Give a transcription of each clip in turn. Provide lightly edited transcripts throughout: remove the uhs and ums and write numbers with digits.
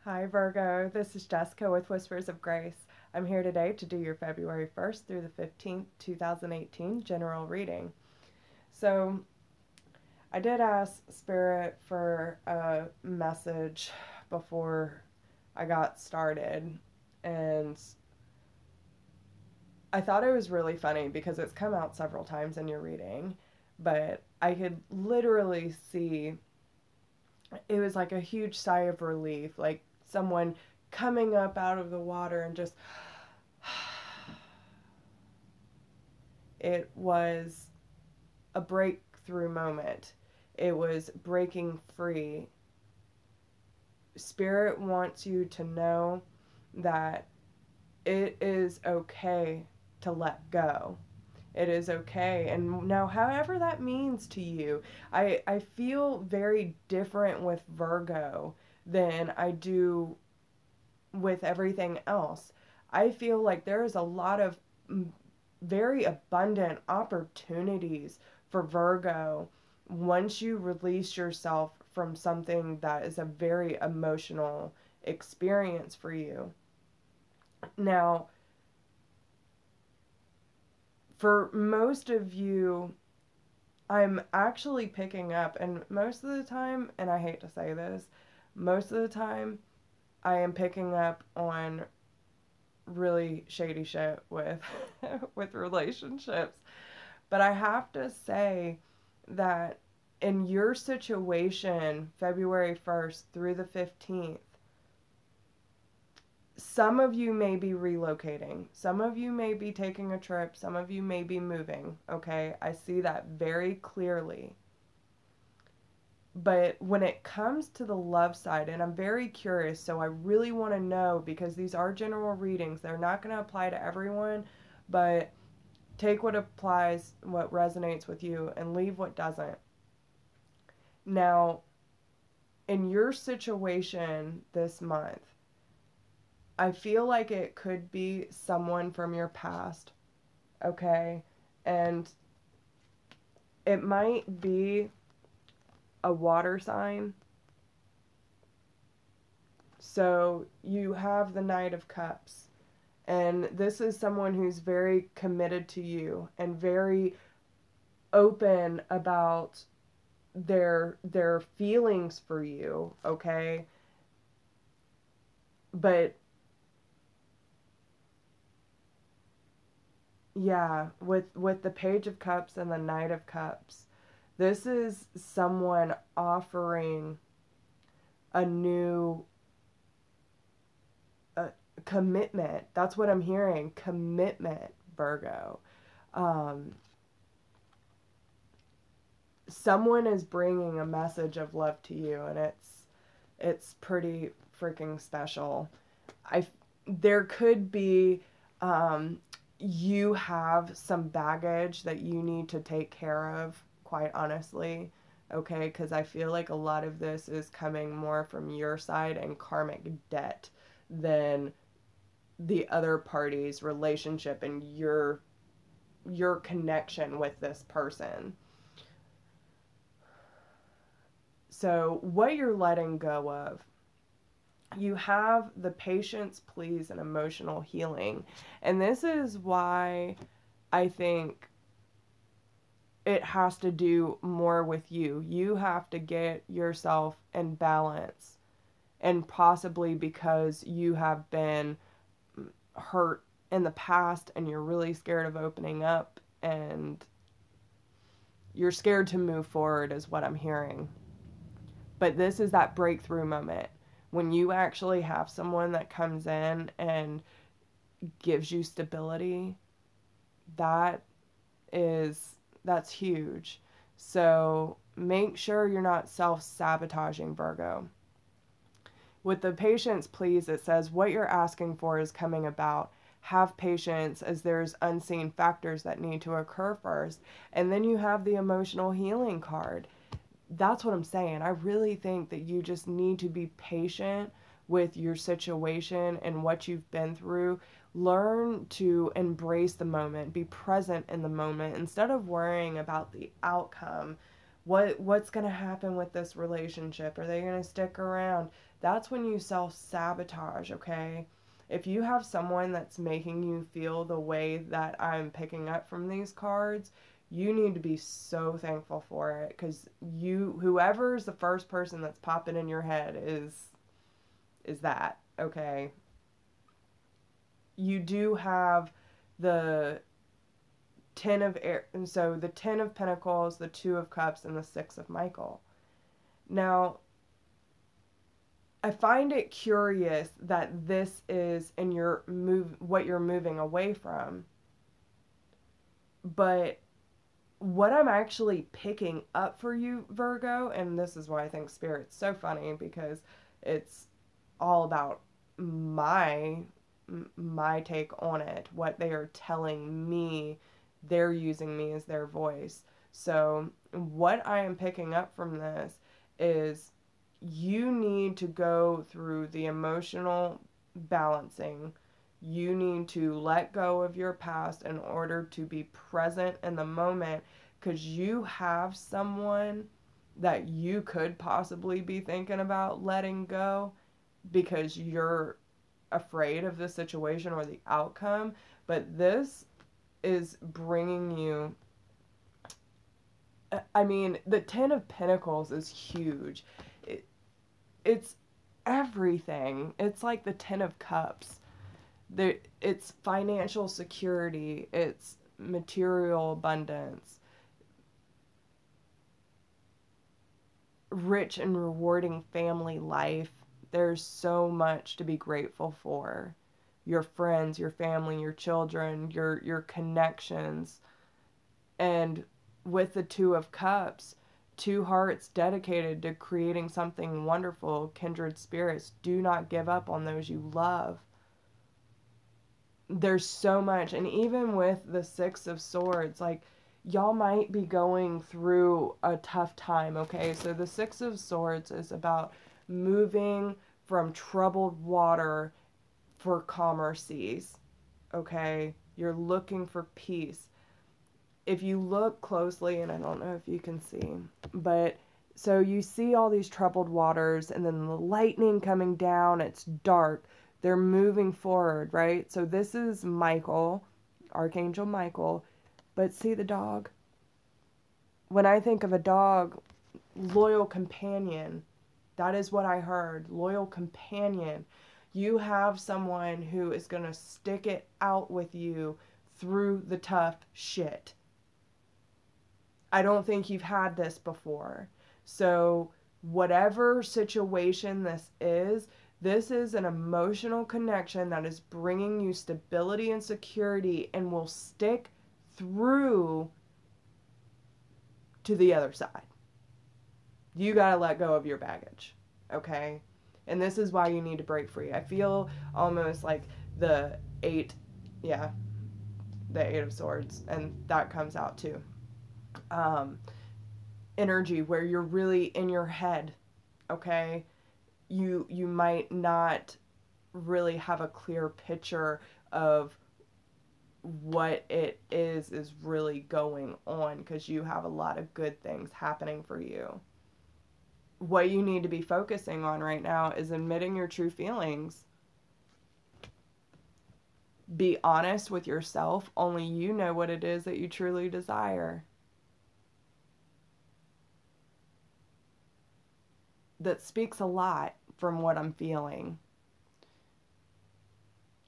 Hi Virgo, this is Jessica with Whispers of Grace. I'm here today to do your February 1st through the 15th, 2018 general reading. So, I did ask Spirit for a message before I got started, and I thought it was really funny because it's come out several times in your reading, but I could literally see it was like a huge sigh of relief, like someone coming up out of the water and just it was a breakthrough moment. It was breaking free. Spirit wants you to know that it is okay to let go. It is okay. And now, however that means to you, I feel very different with Virgo than I do with everything else. I feel like there is a lot of very abundant opportunities for Virgo once you release yourself from something that is a very emotional experience for you. Now, for most of you, I'm actually picking up, and most of the time, and I hate to say this, most of the time, I am picking up on really shady shit with with relationships. But I have to say that in your situation, February 1st through the 15th, some of you may be relocating. Some of you may be taking a trip. Some of you may be moving. Okay? I see that very clearly. But when it comes to the love side, and I'm very curious, so I really want to know because these are general readings. They're not going to apply to everyone, but take what applies, what resonates with you, and leave what doesn't. Now, in your situation this month, I feel like it could be someone from your past, okay? And it might be a water sign. So you have the Knight of Cups. And this is someone who's very committed to you and very open about their feelings for you, okay? But yeah, with the Page of Cups and the Knight of Cups, this is someone offering a new commitment. That's what I'm hearing. Commitment, Virgo. Um, Someone is bringing a message of love to you, and it's pretty freaking special. I There could be you have some baggage that you need to take care of, quite honestly. Okay, because I feel like a lot of this is coming more from your side and karmic debt than the other party's relationship and your connection with this person. So, what you're letting go of, you have the patience, please, and emotional healing. And this is why I think it has to do more with you. You have to get yourself in balance. And possibly because you have been hurt in the past and you're really scared of opening up and you're scared to move forward, is what I'm hearing. But this is that breakthrough moment when you actually have someone that comes in and gives you stability. That that's huge. So make sure you're not self-sabotaging, Virgo. With the patience, please, it says what you're asking for is coming about. Have patience, as there's unseen factors that need to occur first. And then you have the emotional healing card. That's what I'm saying. I really think that you just need to be patient with your situation and what you've been through. Learn to embrace the moment, be present in the moment instead of worrying about the outcome. What's going to happen with this relationship? Are they going to stick around? That's when you self-sabotage, okay? If you have someone that's making you feel the way that I'm picking up from these cards, you need to be so thankful for it, because whoever's the first person that's popping in your head is that, okay? You do have the Ten of Air, and so the Ten of Pentacles, the Two of Cups, and the Six of Michael. Now, I find it curious that this is in your what you're moving away from. But what I'm actually picking up for you, Virgo, and this is why I think Spirit's so funny, because it's all about my take on it, what they are telling me. They're using me as their voice. So what I am picking up from this is you need to go through the emotional balancing. You need to let go of your past in order to be present in the moment, because you have someone that you could possibly be thinking about letting go because you're afraid of the situation or the outcome. But this is bringing you, I mean, the Ten of Pentacles is huge. It's everything. It's like the Ten of Cups. It's financial security. It's material abundance. Rich and rewarding family life. There's so much to be grateful for. Your friends, your family, your children, your connections. And with the Two of Cups, two hearts dedicated to creating something wonderful, kindred spirits. Do not give up on those you love. There's so much. And even with the Six of Swords, like, y'all might be going through a tough time, okay? So the Six of Swords is about moving from troubled water for calmer seas, okay? You're looking for peace. If you look closely, and I don't know if you can see, but so you see all these troubled waters, and then the lightning coming down, it's dark. They're moving forward, right? So this is Michael, Archangel Michael, but see the dog? When I think of a dog, loyal companion, that is what I heard, loyal companion. You have someone who is going to stick it out with you through the tough shit. I don't think you've had this before. So whatever situation this is an emotional connection that is bringing you stability and security and will stick through to the other side. You got to let go of your baggage, okay? And this is why you need to break free. I feel almost like the Eight of Swords, and that comes out too. Energy where you're really in your head, okay? You might not really have a clear picture of what it is really going on, because you have a lot of good things happening for you. What you need to be focusing on right now is admitting your true feelings. Be honest with yourself. Only you know what it is that you truly desire. That speaks a lot from what I'm feeling.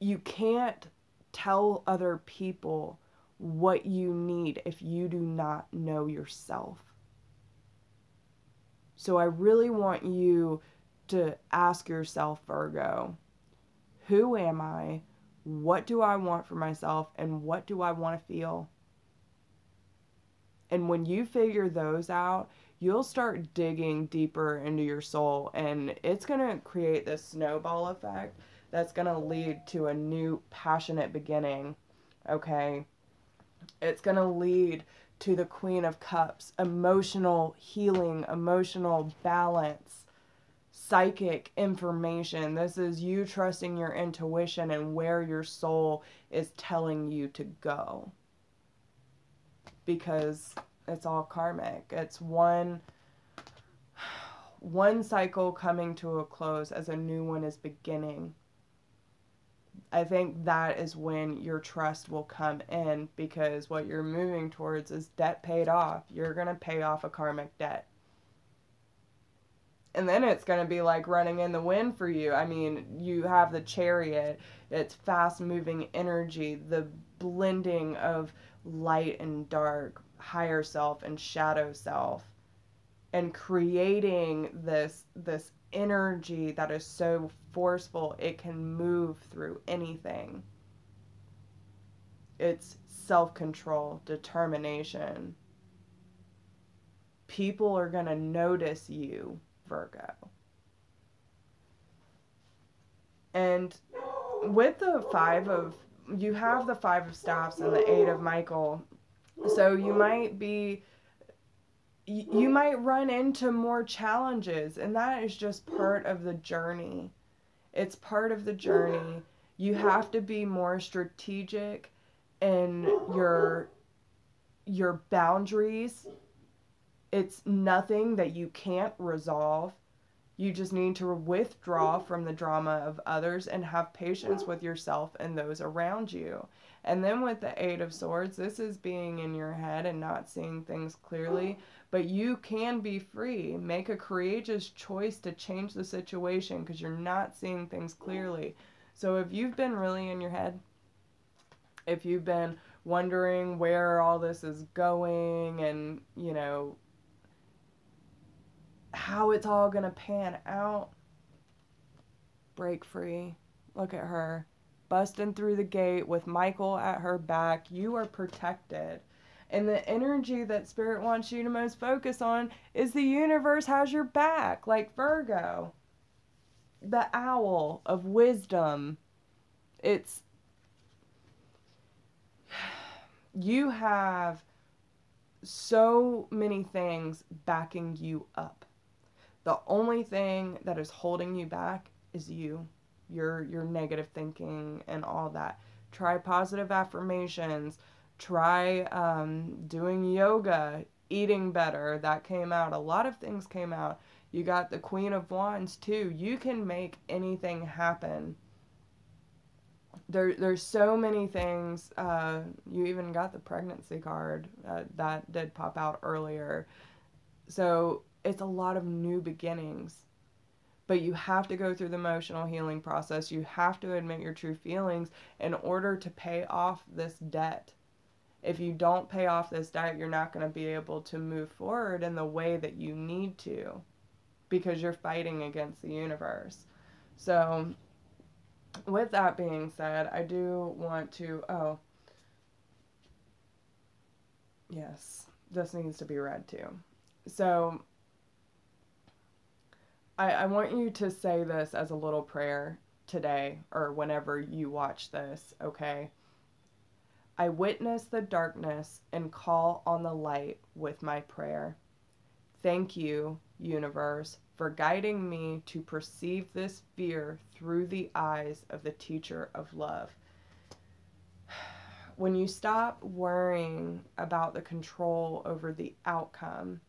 You can't tell other people what you need if you do not know yourself. So I really want you to ask yourself, Virgo, who am I? What do I want for myself? And what do I want to feel? And when you figure those out, you'll start digging deeper into your soul, and it's going to create this snowball effect that's going to lead to a new passionate beginning, okay? It's going to lead to the Queen of Cups, emotional healing, emotional balance, psychic information. This is you trusting your intuition and where your soul is telling you to go. Because It's all karmic. It's one cycle coming to a close as a new one is beginning. I think that is when your trust will come in, because what you're moving towards is debt paid off. You're going to pay off a karmic debt. And then it's going to be like running in the wind for you. I mean, you have the Chariot. It's fast-moving energy, the blending of light and dark, higher self and shadow self, and creating this energy that is so forceful it can move through anything. It's self-control, determination. People are going to notice you, Virgo. And with the you have the 5 of Staffs and the 8 of Michael. So you might run into more challenges, and that is just part of the journey. It's part of the journey. You have to be more strategic in your boundaries. It's nothing that you can't resolve. You just need to withdraw from the drama of others and have patience with yourself and those around you. And then with the 8 of Swords, this is being in your head and not seeing things clearly. But you can be free. Make a courageous choice to change the situation because you're not seeing things clearly. So if you've been really in your head, if you've been wondering where all this is going and, you know, how it's all going to pan out, break free. Look at her. Busting through the gate with Michael at her back. You are protected. And the energy that Spirit wants you to most focus on is the universe has your back. Like Virgo. The owl of wisdom. It's... You have so many things backing you up. The only thing that is holding you back is you. Your negative thinking and all that. Try positive affirmations. Try doing yoga, eating better. That came out. A lot of things came out. You got the Queen of Wands too. You can make anything happen. There's so many things. You even got the pregnancy card. That did pop out earlier. So it's a lot of new beginnings. But you have to go through the emotional healing process. You have to admit your true feelings in order to pay off this debt. If you don't pay off this debt, you're not going to be able to move forward in the way that you need to, because you're fighting against the universe. So with that being said, I do want to... Oh, yes, this needs to be read too. So I want you to say this as a little prayer today or whenever you watch this, okay? I witness the darkness and call on the light with my prayer. Thank you, universe, for guiding me to perceive this fear through the eyes of the teacher of love. When you stop worrying about the control over the outcome,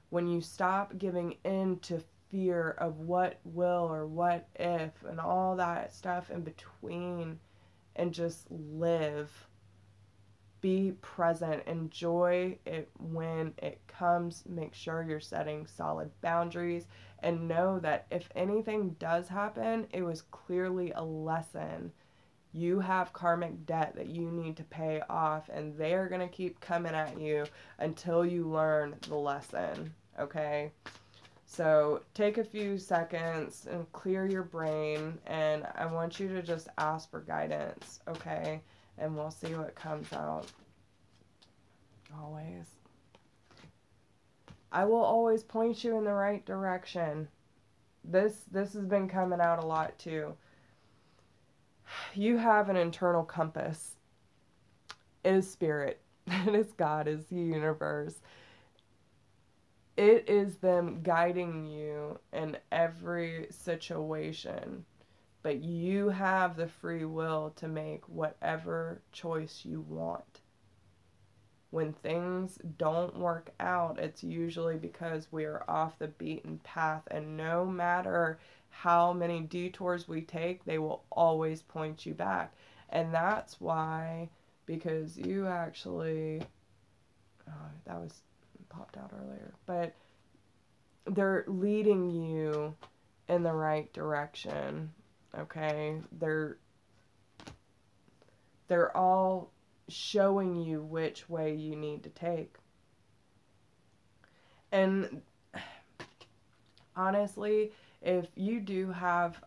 when you stop giving in to fear of what will or what if and all that stuff in between, and just live, be present, enjoy it when it comes, make sure you're setting solid boundaries, and know that if anything does happen, it was clearly a lesson. You have karmic debt that you need to pay off, and they're going to keep coming at you until you learn the lesson, okay? So take a few seconds and clear your brain, and I want you to just ask for guidance, okay? And we'll see what comes out. Always. I will always point you in the right direction. This has been coming out a lot too. You have an internal compass. It is spirit. It is God. It is the universe. It is them guiding you in every situation. But you have the free will to make whatever choice you want. when things don't work out, it's usually because we are off the beaten path, and no matter how many detours we take, they will always point you back. And that's why, because you actually, oh, that was popped out earlier, but they're leading you in the right direction, okay? They're all showing you which way you need to take. And honestly, if you do have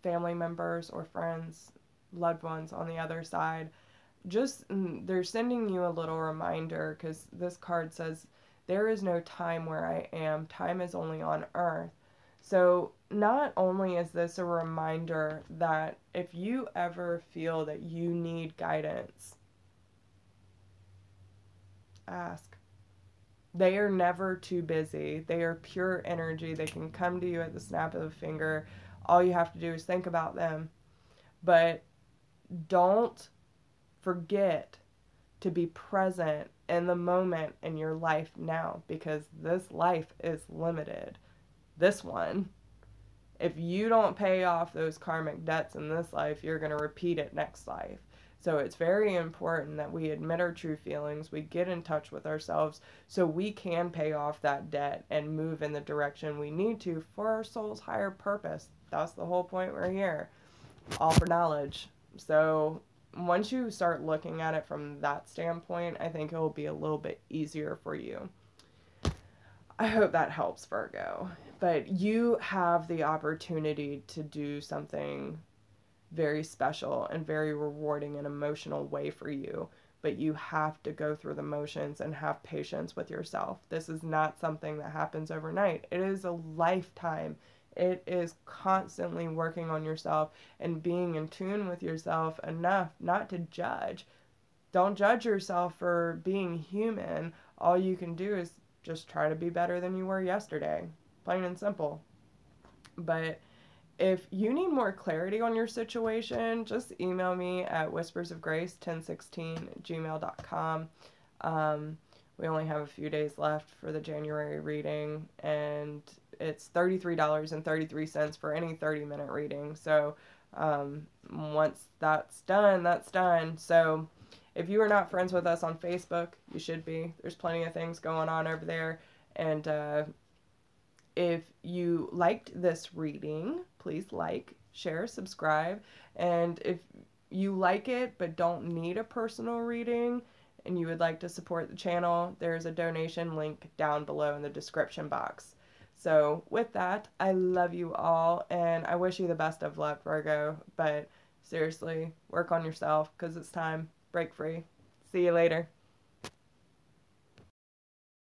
family members or friends, loved ones on the other side, just they're sending you a little reminder, because this card says, there is no time where I am. Time is only on earth. So not only is this a reminder that if you ever feel that you need guidance, ask. They are never too busy. They are pure energy. They can come to you at the snap of a finger. All you have to do is think about them. But don't forget to be present in the moment in your life now, because this life is limited. This one, if you don't pay off those karmic debts in this life, you're going to repeat it next life. So it's very important that we admit our true feelings, we get in touch with ourselves so we can pay off that debt and move in the direction we need to for our soul's higher purpose. That's the whole point we're here. All for knowledge. So once you start looking at it from that standpoint, I think it will be a little bit easier for you. I hope that helps, Virgo. But you have the opportunity to do something very special and very rewarding and emotional way for you. But you have to go through the motions and have patience with yourself. This is not something that happens overnight. It is a lifetime. It is constantly working on yourself and being in tune with yourself enough not to judge. Don't judge yourself for being human. All you can do is just try to be better than you were yesterday. Plain and simple. But if you need more clarity on your situation, just email me at whispersofgrace1016@gmail.com. We only have a few days left for the January reading, and it's $33.33 for any 30-minute reading. So once that's done, that's done. So if you are not friends with us on Facebook, you should be. There's plenty of things going on over there. And if you liked this reading, please like, share, subscribe. And if you like it but don't need a personal reading and you would like to support the channel, there's a donation link down below in the description box. So with that, I love you all, and I wish you the best of luck, Virgo. But seriously, work on yourself, because it's time. Break free. See you later.